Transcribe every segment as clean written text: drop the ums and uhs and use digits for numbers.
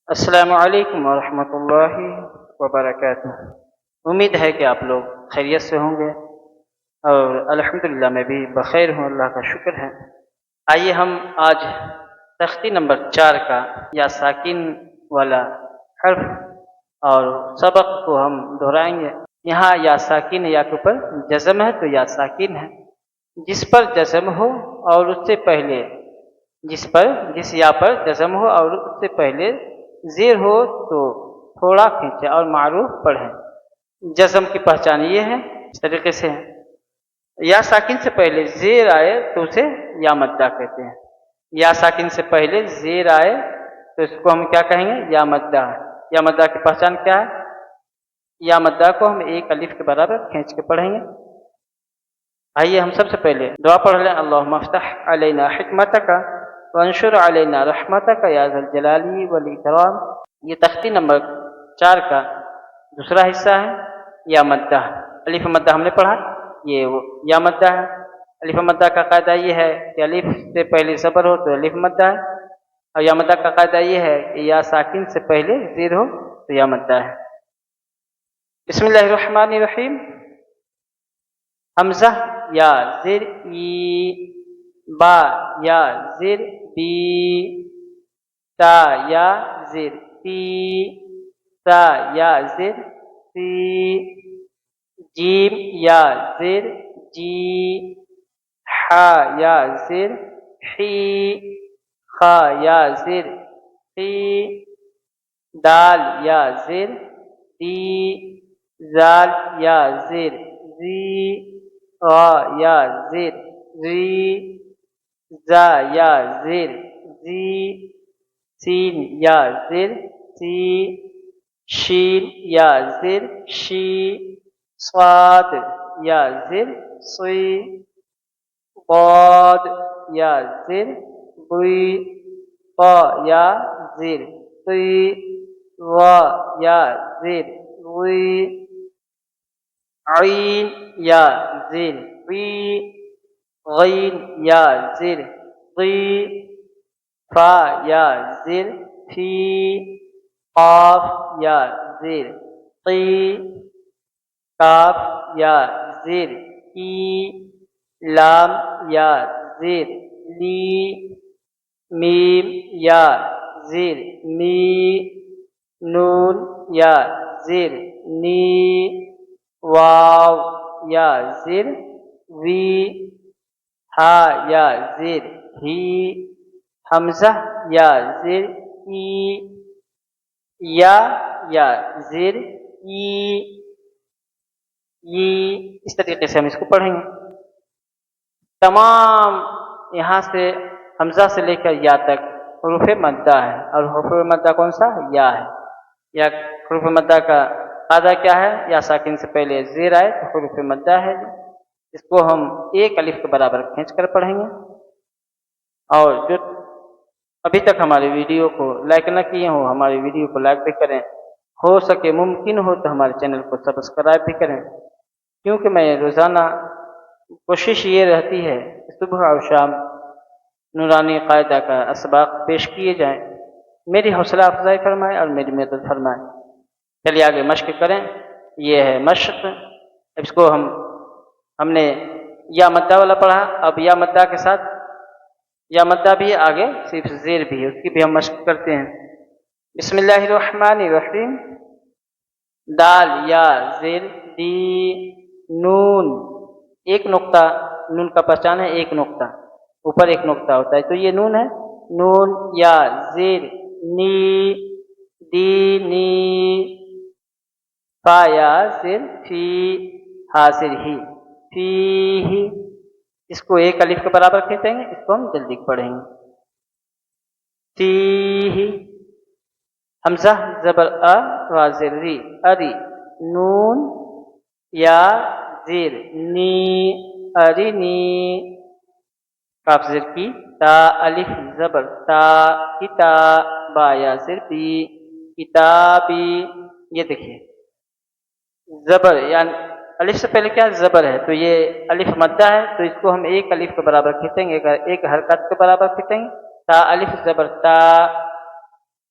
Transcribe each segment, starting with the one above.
السلام علیکم ورحمۃ اللہ وبرکاتہ۔ امید ہے کہ آپ لوگ خیریت سے ہوں گے اور الحمدللہ میں بھی بخیر ہوں، اللہ کا شکر ہے۔ آئیے ہم آج تختی نمبر 4 کا یا ساکن والا حرف اور سبق کو ہم دہرائیں گے۔ یہاں یا ساکن یا کے اوپر جزم ہے تو یا ساکن ہے، جس پر جزم ہو اور اس سے پہلے جس یا پر جزم ہو اور اس سے پہلے زیر ہو تو تھوڑا کھینچے اور معروف پڑھیں۔ جزم کی پہچان یہ ہے، اس طریقے سے ہے۔ یا ساکن سے پہلے زیر آئے تو اسے یا مدہ کہتے ہیں۔ یا ساکن سے پہلے زیر آئے تو اس کو ہم کیا کہیں گے؟ یا مدہ۔ یا مدہ کی پہچان کیا ہے؟ یا مدہ کو ہم ایک الف کے برابر کھینچ کے پڑھیں گے۔ آئیے ہم سب سے پہلے دعا پڑھ لیں۔ اللہم افتح علینا حکمتک وانشر علینا رحمتک یا ذا الجلال والاکرام۔ یہ تختی نمبر 4 کا دوسرا حصہ ہے، یا مدہ۔ الف مدہ ہم نے پڑھا، یہ وہ یا مدہ ہے۔ الف مدہ کا قاعدہ یہ ہے کہ الف سے پہلے زبر ہو تو الف مدہ ہے، اور یا مدہ کا قاعدہ یہ ہے کہ یا ساکن سے پہلے زیر ہو تو یا مدہ ہے۔ بسم اللہ الرحمن الرحیم۔ حمزہ یا زیر ای، با یا زیر بی، تا یا زیر تی، تا یا زیر تی، جیم یا زیر جی، حا یا زیر حی، خا یا زیر خی، دال یا زیر دی، زال یا زیر زی، غا یا زیر زی، زا یا زیر زی، سین یا زیر سی، شین یا زیر شی، صاد یا زیر صی، ضاد یا زیر ضی، طا یا زیر طی، ظا یا زیر ضی، عین یا زیر ضی، غین یا زیر ضی، فا یا زیر فی، قاف یا زیر قی، کاف یا زیر کی، لام یا زیر لی، میم یا زیر می، نون یا زیر نی، واو یا زیر وی، ہا یا زیر ہی، حمزہ یا زیر ای، یا زیر ای، اس طریقے سے ہم اس کو پڑھیں گے۔ تمام یہاں سے حمزہ سے لے کر یا تک حروف مدہ ہے، اور حروف مدہ کون سا؟ یا ہے۔ یا حروف مدہ کا قاعدہ کیا ہے؟ یا ساکن سے پہلے زیر آئے تو حروف مدہ ہے، اس کو ہم ایک الف کے برابر کھینچ کر پڑھیں گے۔ اور جو ابھی تک ہماری ویڈیو کو لائک نہ کیے ہوں، ہماری ویڈیو کو لائک بھی کریں، ہو سکے ممکن ہو تو ہمارے چینل کو سبسکرائب بھی کریں، کیونکہ میں روزانہ کوشش یہ رہتی ہے کہ صبح اور شام نورانی قاعدہ کا اسباق پیش کیے جائیں۔ میری حوصلہ افزائی فرمائیں اور میری مدد فرمائیں۔ چلیے آگے مشق کریں۔ یہ ہے مشق، اس کو ہم نے یا مدہ والا پڑھا، اب یا مدہ کے ساتھ یا مدہ بھی آگے صرف زیر بھی ہے، اس کی بھی ہم مشق کرتے ہیں۔ بسم اللہ الرحمن الرحیم۔ دال یا زیر دی، نون ایک نقطہ، نون کا پہچان ہے ایک نقطہ، اوپر ایک نقطہ ہوتا ہے تو یہ نون ہے۔ نون یا زیر نی، دی نی، فا یا زیر فی، ہا زیر ہی، فی ہی، اس کو ایک الف کے برابر کھینچیں گے، اس کو ہم جلدی پڑھیں گے۔ فی ہی، حمزہ زبر ا، وا زیر ری، اری، نون یا زیر نی، ارنی، کاف زیر کی، تا الف زبر تا، کتا، با یا زیر بی، کتابی۔ یہ دیکھیے زبر یعنی الف سے پہلے کیا زبر ہے، تو یہ الف مدہ ہے تو اس کو ہم ایک الف کے برابر کھینچیں گے، ایک حرکت کے برابر کھینچیں گے۔ تا الف زبر تا،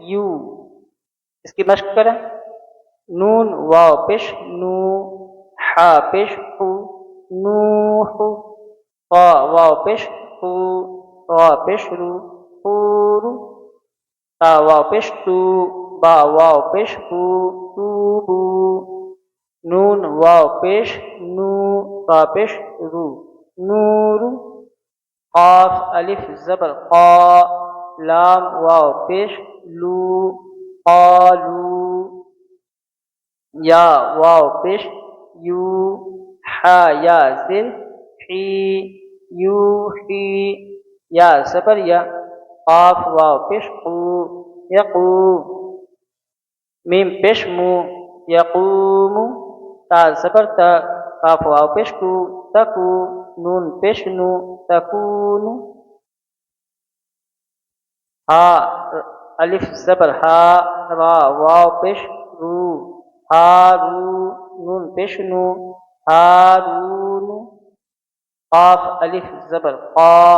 یو. اس کی مشق کریں. نون واو پیش نو، حا پیش حو، نوح. قا واو پیش قو، را پیش رو، قورو. تا واو پیش تو، با واو پیش بو، توبو. نون واو پیش نو، را پیش رو، نورو. قاف الف زبر قا، لام واو پیش لو، قالو. یا واو پیش یو، حا یا زر حی، یوحی. یا زبر یا، قاف واو پیش قو، یقو. میم پیش مو، یقوم. تا زبر تا، قاف واو پیش کو، تکو. نون پیش نو، تکونو. ہا الف زبر ہا، را واو پیش رو، ہارو. نون پیش نو، ہارون. قاف الف زبر قا،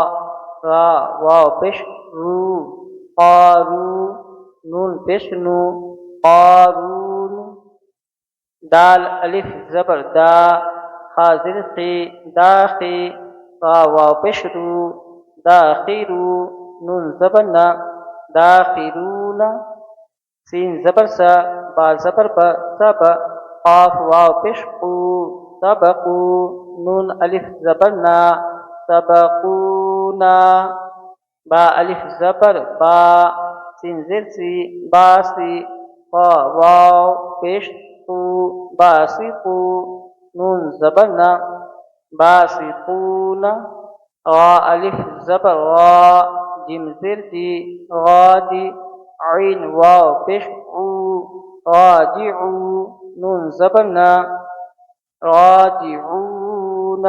را واو پیش رو، قارو. نون پیش نو، قارون. دال الف زبر دا، خا زر خی، داخی. را واو پیش رو، داخرو. نون زبر نا، داخرون. سین زبر سا، با زبر با، سب. قاف واو پیش قو، سبقو. نون الف زبر نا، سبقونا. با الف زبر با، سین زر سی، باسی. قا واو پیش قو، باسقو. نون زبر نا، باسقونا. غا الف زبر غا، جیم زر جی، غادی. عین واو پیش عو، راجعو. نون زبر نا، راجعون.